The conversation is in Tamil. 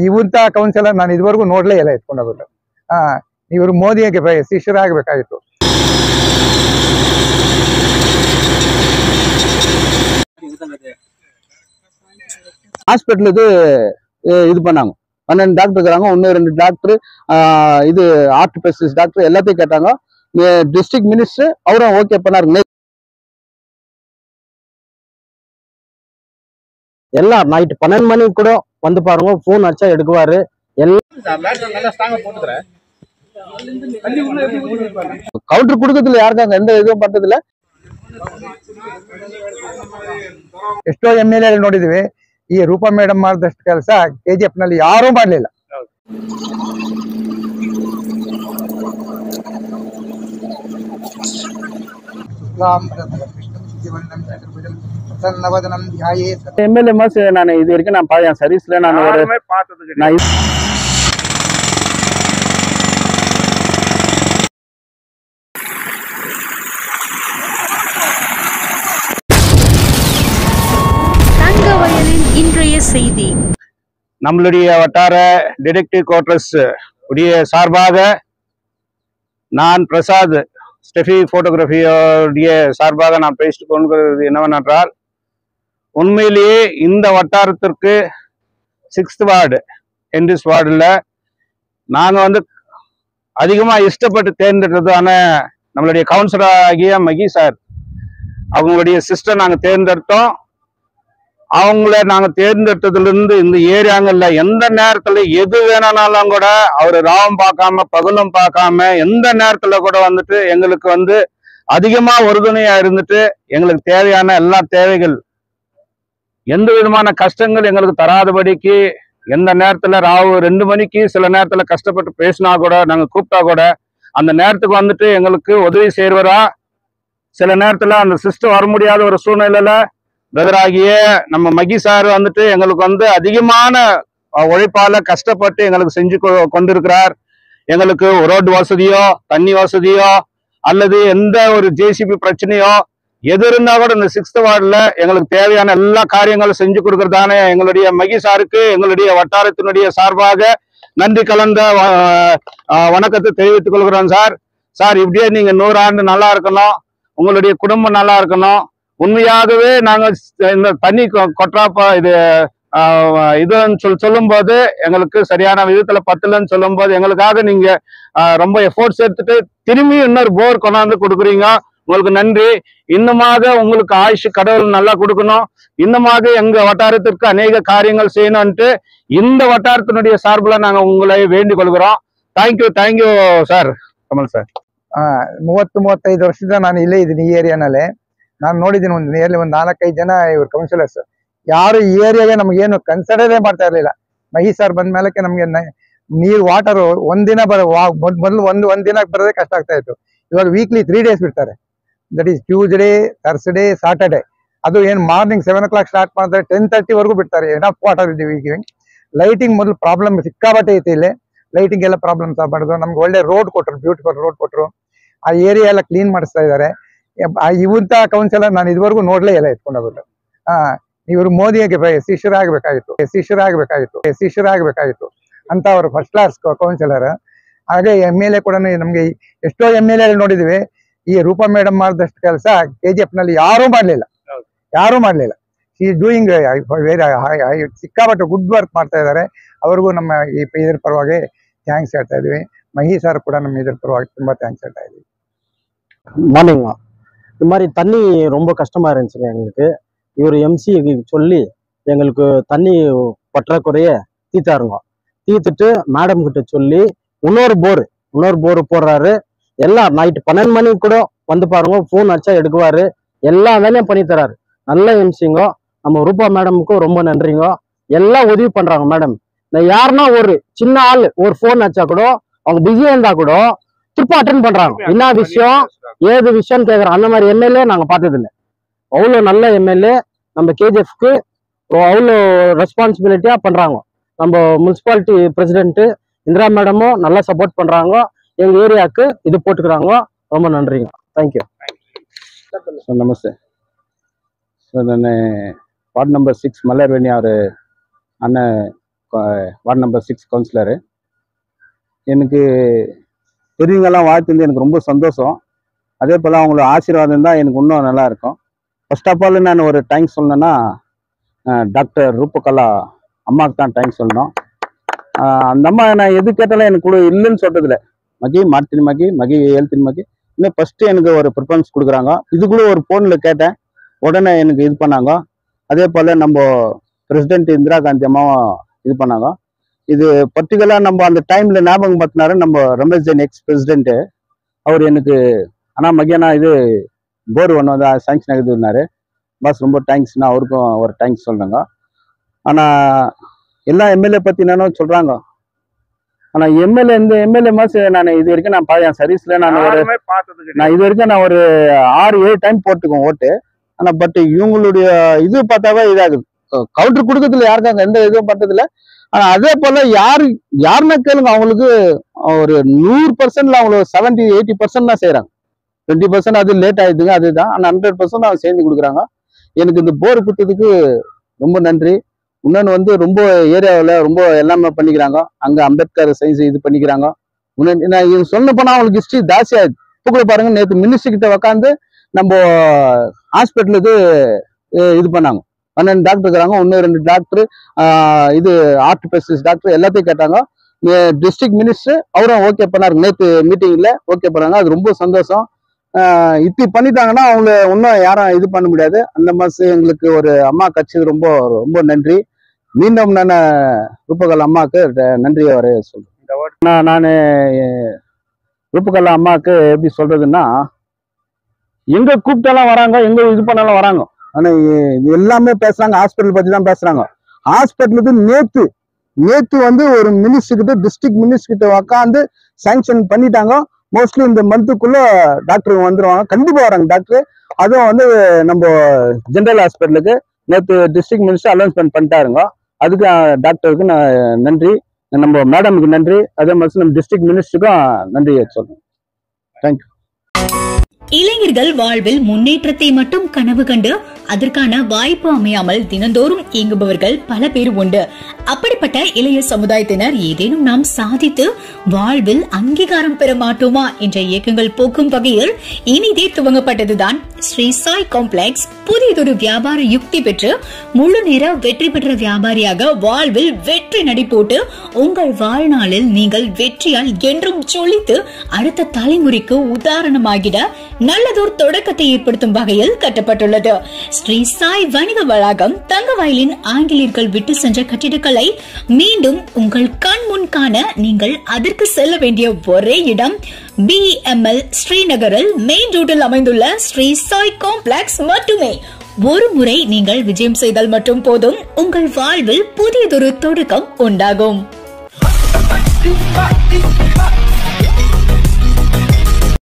ಇವಂತ ಕೌನ್ಸಿಲರ್ ನಾನು ಇದುವರೆಗೂ ನೋಡ್ಲೇ ಇಲ್ಲ ಎತ್ಕೊಂಡೋಗ್ಬಿಟ್ಟು. ಇವರು ಮೋದಿಗೆ ಶಿಷ್ಯರಾಗಬೇಕಾಗಿತ್ತು. ஹாஸ்பிட்டல் இது பண்ணாங்க. 12 டாக்டர் இருக்கிறாங்க, இன்னும் 2 டாக்டர் இது ஆர்ட் ஸ்பெஷலிஸ்ட் டாக்டர் எல்லாத்தையும் கேட்டாங்க. டிஸ்ட்ரிக்ட் மினிஸ்டர் அவரும் ஓகே பண்ணாரு. எல்லாம் நைட் 12 மணிக்கு கூட வந்து பாருங்க, போன் அடிச்சா எடுக்குவாரு. கவுண்டர் கொடுக்கறதுல யாருக்காங்க எந்த இதுவும் பண்றதுல. ಎಷ್ಟೋ MLA ನೋಡಿದ್ವಿ, ಈ ರೂಪಾ ಮೇಡಮ್ ಮಾಡಿದಷ್ಟು ಕೆಲಸ KGF ನಲ್ಲಿ ಯಾರೂ ಮಾಡಲಿಲ್ಲ. MLA மாஸ் நான் இது வரைக்கும் நான் பார்த்தேன் சர்வீஸ்ல. நான் இன்றைய செய்தி. நம்மளுடைய வட்டார டிடெக்டிவ் குவார்டர்ஸ் உடைய சார்பாக நான் பிரசாத் ஸ்டெஃபி போட்டோகிராஃபியோடைய சார்பாக நான் பேசிட்டு கொள்கிறது என்னவென்றால், உண்மையிலேயே இந்த வட்டாரத்திற்கு 6th வார்டு என்டிஸ் வார்டில் நாங்கள் அதிகமாக இஷ்டப்பட்டு தேர்ந்தெடுத்ததான நம்மளுடைய கவுன்சிலர் ஆகிய மகி சார் அவங்களுடைய சிஸ்டர் நாங்கள் தேர்ந்தெடுத்தோம். அவங்கள நாங்கள் தேர்ந்தெடுத்ததுலேருந்து இந்த ஏரியாங்கள்ல எந்த நேரத்தில் எது வேணும்னாலும் கூட அவர் ராவம் பார்க்காம பகலும் பார்க்காம எந்த நேரத்தில் கூட எங்களுக்கு அதிகமாக உறுதுணையாக இருந்துட்டு எங்களுக்கு தேவையான எல்லா தேவைகள் எந்த விதமான கஷ்டங்கள் எங்களுக்கு தராதபடிக்கு எந்த நேரத்தில் ராவு 2 மணிக்கு சில நேரத்தில் கஷ்டப்பட்டு பேசினா கூட நாங்கள் கூப்பிட்டா கூட அந்த நேரத்துக்கு எங்களுக்கு உதவி செய்வரா. சில நேரத்தில் அந்த சிஸ்டம் வர முடியாத ஒரு சூழ்நிலையில பிரதராகிய நம்ம மகி சார் எங்களுக்கு அதிகமான உழைப்பால கஷ்டப்பட்டு எங்களுக்கு செஞ்சு கொண்டிருக்கிறார். எங்களுக்கு ரோடு வசதியோ தண்ணி வசதியோ அல்லது எந்த ஒரு JCB பிரச்சனையோ எது இருந்தா கூட இந்த 6th வார்டுல எங்களுக்கு தேவையான எல்லா காரியங்களும் செஞ்சு கொடுக்கறதானே எங்களுடைய மகி சாருக்கு எங்களுடைய வட்டாரத்தினுடைய சார்பாக நன்றி கலந்த வணக்கத்தை தெரிவித்துக் கொள்கிறோம். சார் இப்படியே நீங்க 100 ஆண்டு நல்லா இருக்கணும், உங்களுடைய குடும்பம் நல்லா இருக்கணும். உண்மையாகவே நாங்கள் இந்த தண்ணி கொட்டாப்பா இதுன்னு சொல்லும் போது எங்களுக்கு சரியான விதத்துல பத்தலன்னு சொல்லும் போது எங்களுக்காக நீங்க ரொம்ப எஃபோர்ட்ஸ் எடுத்துட்டு திரும்பி இன்னொரு போர் கொண்டாந்து கொடுக்குறீங்க. உங்களுக்கு நன்றி. இன்னுமாக உங்களுக்கு ஆயுஷ் கடவுள் நல்லா கொடுக்கணும். இன்னுமாக எங்க வட்டாரத்திற்கு அநேக காரியங்கள் செய்யணும்ட்டு இந்த வட்டாரத்தினுடைய சார்பில் நாங்கள் உங்களை வேண்டிக் கொள்கிறோம். Thank you sir. ಕಮಲ್ ಸರ್ 30-35 ವರ್ಷದಿಂದ ನಾನು ಇಲ್ಲೇ ಇದ್ದೀನಿ ಈ ಏರಿಯಾನಲ್ಲೇ. ನಾನು ನೋಡಿದ್ದೀನಿ ನಿಯರ್ಲಿ 4-5 ಜನ ಇವ್ರ ಕೌನ್ಸಿಲರ್ಸ್ ಯಾರು ಈ ಏರಿಯಾಗೆ ನಮಗೇನು ಕನ್ಸಿಡರೇ ಮಾಡ್ತಾ ಇರಲಿಲ್ಲ. ಮಹಿ ಸರ್ ಬಂದ ಮೇಲಕ್ಕೆ ನಮಗೆ ನೀರು ವಾಟರ್ ಒಂದಿನ ಮೊದಲು ಒಂದಿನ ಬರೋದೇ ಕಷ್ಟ ಆಗ್ತಾ ಇತ್ತು. ಇವಾಗ ವೀಕ್ಲಿ 3 days ಬಿಡ್ತಾರೆ. That is Tuesday, Thursday, Saturday. ಅದು ಏನು ಮಾರ್ನಿಂಗ್ 7 o'clock ಸ್ಟಾರ್ಟ್ ಮಾಡ್ತಾರೆ, 10:30 ಬಿಡ್ತಾರೆ. ಎನಫ್ ವಾಟರ್ ಇದ್ದೀವಿ. ಲೈಟಿಂಗ್ ಮೊದಲು ಪ್ರಾಬ್ಲಮ್ ಸಿಕ್ಕಾಬಟ್ಟೆ ಐತಿ. ಇಲ್ಲಿ ಲೈಟಿಂಗ್ ಎಲ್ಲ ಪ್ರಾಬ್ಲಮ್ಸ್ ಆಗ್ಬಾರ್ದು. ನಮ್ಗೆ ಒಳ್ಳೆ ರೋಡ್ ಕೊಟ್ಟರು, ಬ್ಯೂಟಿಫುಲ್ ರೋಡ್ ಕೊಟ್ಟರು. ಆ ಏರಿಯಾ ಎಲ್ಲ ಕ್ಲೀನ್ ಮಾಡಿಸ್ತಾ ಇದ್ದಾರೆ. ಇವಂತ ಕೌನ್ಸಿಲರ್ ನಾನು ಇದುವರೆಗೂ ನೋಡ್ಲೇ ಇಲ್ಲ ಎತ್ಕೊಂಡೋಗ್ಬಿಟ್ಟು. ಇವರು ಮೋದಿಗೆ ಶಿಷ್ಯರಾಗಬೇಕಾಗಿತ್ತು ಅಂತ ಅವರು ಫಸ್ಟ್ ಕ್ಲಾಸ್ ಕೌನ್ಸಿಲರ್. ಹಾಗೆ MLA ಕೂಡ ನಮ್ಗೆ ಎಷ್ಟೋ MLA ನೋಡಿದ್ವಿ, ಈ ರೂಪಾ ಮೇಡಮ್ ಮಾಡಿದಷ್ಟು ಕೆಲಸ KGF ನಲ್ಲಿ ಯಾರೂ ಮಾಡಲಿಲ್ಲ. ಈ ಡೂಯಿಂಗ್ ಸಿಕ್ಕಾಪಟ್ಟೆ ಗುಡ್ ವರ್ಕ್ ಮಾಡ್ತಾ ಇದ್ದಾರೆ. ಅವ್ರಿಗೂ ನಮ್ಮ ಇದ್ರ ಪರವಾಗಿ ಥ್ಯಾಂಕ್ಸ್ ಹೇಳ್ತಾ ಇದೀವಿ. மகி சார் கூட நம்ம இದ್ರ ಪರವಾಗಿ ತುಂಬಾ ಥ್ಯಾಂಕ್ಸ್ ಹೇಳ್ತಾ ಇದೀವಿ. மார்னிங் இந்த மாதிரி தண்ணி ரொம்ப கஷ்டமா இருந்துச்சுங்க எங்களுக்கு. இவர் MC சொல்லி எங்களுக்கு தண்ணி பற்றாக்குறைய தீர்த்தாருங்க. தீர்த்துட்டு மேடம் கிட்ட சொல்லி இன்னொரு போர் போடுறாரு. எல்லாம் நைட்டு 12 மணிக்கு கூட வந்து பாருங்க, போன் அடிச்சா எடுக்குவாரு. எல்லா வேலையும் பண்ணி தராரு. நல்ல MCங்க. நம்ம ரூபா மேடமுக்கும் ரொம்ப நன்றிங்க. எல்லாம் உதவி பண்றாங்க மேடம். யாருன்னா ஒரு சின்ன ஆள் ஒரு போன் அடிச்சா கூட அவங்க பிஸியா இருந்தா கூட திருப்ப அட்டென்ட் பண்றாங்க. என்ன விஷயம் ஏது விஷயம்னு கேட்கறாங்க. அந்த மாதிரி MLA நாங்க பார்த்தது இல்லை. அவ்வளோ நல்ல MLA. நம்ம KGFக்கு அவ்வளோ ரெஸ்பான்சிபிலிட்டியா பண்றாங்க. நம்ம முனிசிபாலிட்டி பிரசிடென்ட் இந்திரா மேடமும் நல்லா சப்போர்ட் பண்றாங்க. எங்க ஏரியாவுக்கு இது போட்டுக்கிறாங்க. ரொம்ப நன்றிங்க. தேங்க்யூ. நமஸ்தே சார். நான் வார்டு நம்பர் 6 மலர்வேணி அவர் அண்ணன் வார்டு நம்பர் 6 கவுன்சிலரு. எனக்கு பெரியவங்கெல்லாம் வாழ்த்துந்து எனக்கு ரொம்ப சந்தோஷம். அதே போல் அவங்களோட ஆசீர்வாதம் தான் எனக்கு இன்னும் நல்லா இருக்கும். ஃபர்ஸ்ட் ஆஃப் ஆல் நான் ஒரு தேங்க்ஸ் சொல்லணும்னா டாக்டர் ரூபகலா அம்மாவுக்கு தான் தேங்க்ஸ் சொல்லணும். அந்த அம்மா நான் எது கேட்டாலும் எனக்கு கூட இல்லைன்னு சொல்றதில்ல. மகி மார்த்தின் மகி ஏழ்த்தின் மகி இன்னும் ஃபர்ஸ்ட் எனக்கு ஒரு ப்ரிஃபரன்ஸ் கொடுக்குறாங்க. இதுக்குள்ள ஒரு ஃபோனில் கேட்டேன், உடனே எனக்கு இது பண்ணாங்க. அதே போல் நம்ம பிரசிடென்ட் இந்திரா காந்தி அம்மாவும் இது பண்ணாங்க. இது பர்டிகுலராக நம்ம அந்த டைமில் ஞாபகம் பார்த்தினாரு நம்ம ரமேஷ் ஜெயின் எக்ஸ் பிரசிடென்ட்டு. அவர் எனக்கு ஆனால் மகியானா இது போர் ஒன்று வந்து சாங்ஷன் ஆகுதுன்னாரு. பாஸ் ரொம்ப தேங்க்ஸ்னா அவருக்கும் ஒரு தேங்க்ஸ் சொல்கிறாங்க. ஆனால் எல்லா எம்எல்ஏ பற்றி என்னன்னு சொல்கிறாங்க. ஆனால் இந்த எம்எல்ஏ மாஸ் நான் இது வரைக்கும் நான் என் சர்வீஸில் நான் இது வரைக்கும் நான் ஒரு 6-7 டைம் போட்டுக்குவேன் ஓட்டு. ஆனால் பட் இவங்களுடைய இது பார்த்தாவே இதாகுது. கவுண்டர் கொடுக்கறதுல யாருக்காங்க எந்த இதுவும் பண்ணுறதில்ல. ஆனால் அதே போல் யாருன்னா கேளுங்க, அவங்களுக்கு ஒரு 100%ல அவங்களுக்கு 70-80% தான் செய்கிறாங்க. 20% அது லேட் ஆயிடுதுங்க, அதுதான். ஆனால் 100% அவங்க சேர்ந்து கொடுக்குறாங்க. எனக்கு இந்த போர் கொடுத்ததுக்கு ரொம்ப நன்றி. இன்னொன்று வந்து ரொம்ப ஏரியாவில் ரொம்ப எல்லாமே பண்ணிக்கிறாங்க. அங்கே அம்பேத்கர் சயின்ஸ் இது பண்ணிக்கிறாங்க. நான் இது சொன்ன போனால் அவங்களுக்கு ஹிஸ்ட்ரி ஜாஸ்தி ஆயிடுது. இப்போ கூட பாருங்க, நேற்று மினிஸ்டர் கிட்ட உக்காந்து நம்ம ஹாஸ்பிட்டலுக்கு இது பண்ணாங்க. 12 டாக்டர் இருக்கிறாங்க, 1-2 டாக்டர் இது ஆர்ட் ஸ்பெஷலிஸ்ட் டாக்டர் எல்லாத்தையும் கேட்டாங்க. டிஸ்ட்ரிக்ட் மினிஸ்டர் அவரும் ஓகே பண்ணாரு. நேற்று மீட்டிங்ல ஓகே பண்ணாங்க. அது ரொம்ப சந்தோஷம். இப்படி பண்ணிட்டாங்கன்னா அவங்கள இன்னும் யாரும் இது பண்ண முடியாது. அந்த மாதிரி எங்களுக்கு ஒரு அம்மா கட்சி ரொம்ப ரொம்ப நன்றி. மீண்டும் நான் ரூபகலா அம்மாவுக்கு நன்றியை வர சொல்றேன். நான் ரூபகலா அம்மாவுக்கு எப்படி சொல்றதுன்னா, எங்க கூப்பிட்டாலும் வராங்க, எங்க இது பண்ணாலும் வராங்க. ஆனா எல்லாமே பேசுறாங்க, ஹாஸ்பிட்டல் பத்தி தான் பேசுறாங்க. ஹாஸ்பிட்டலுக்கு நேத்து வந்து ஒரு மினிஸ்டர் கிட்ட டிஸ்ட்ரிக்ட் மினிஸ்டர் கிட்ட உக்காந்து சாங்ஷன் பண்ணிட்டாங்க. மோஸ்ட்லி இந்த மந்த்துக்குள்ள டாக்டர் வந்துருவாங்க, கண்டிப்பா வராங்க டாக்டர். அதுவும் வந்து நம்ம ஜெனரல் ஹாஸ்பிட்டலுக்கு நேற்று டிஸ்ட்ரிக்ட் மினிஸ்டர் அனௌன்ஸ்மெண்ட் பண்ணிட்டாருங்க. அதுக்கு டாக்டருக்கு நான் நன்றி, நம்ம மேடமுக்கு நன்றி, அதே மாதிரி நம்ம டிஸ்ட்ரிக்ட் மினிஸ்டருக்கும் நன்றி சொல்றேன். தேங்க்யூ. இளைஞர்கள் வாழ்வில் முன்னேற்றத்தை மட்டும் கனவு கண்டு அதற்கான வாய்ப்பு அமையாமல் தினந்தோறும் இயங்குபவர்கள் பல பேர் உண்டு. அப்படிப்பட்ட இளைய சமுதாயத்தினர் ஏதேனும் நாம் சாதித்து வாழ்வில் அங்கீகாரம் பெற மாட்டோமா என்ற இயக்கங்கள் போக்கும் வகையில் இனிதே துவங்கப்பட்டதுதான் ஸ்ரீ சாய் காம்ப்ளெக்ஸ். புதியதொரு வியாபார யுக்தி பெற்று முழு நேர வெற்றி பெற்ற வியாபாரியாக வாழ்வில் வெற்றி நடை போட்டு உங்கள் வாழ்நாளில் நீங்கள் வெற்றியால் என்றும் சொலித்து அடுத்த தலைமுறைக்கு உதாரணமாகிட நல்லதோர் தொடக்கத்தை ஏற்படுத்தும் வகையில் கட்டப்பட்டுள்ளது. ஸ்ரீ சாய் வணிக வளாகம் தங்கவயலின் ஆங்கிலேயர்கள் விட்டு சென்ற கட்டிடக்கலை மீண்டும் உங்கள் கண் முன் காண நீங்கள் அதற்கு செல்ல வேண்டிய ஒரே இடம் BML ஸ்ரீநகரில் மெயின் ரோட்டில் அமைந்துள்ள ஸ்ரீ சாய் காம்ப்ளெக்ஸ் மட்டுமே. ஒரு முறை நீங்கள் விஜயம் செய்தால் மட்டும் போதும், உங்கள் வாழ்வில் புதியதொரு தொடக்கம் உண்டாகும்.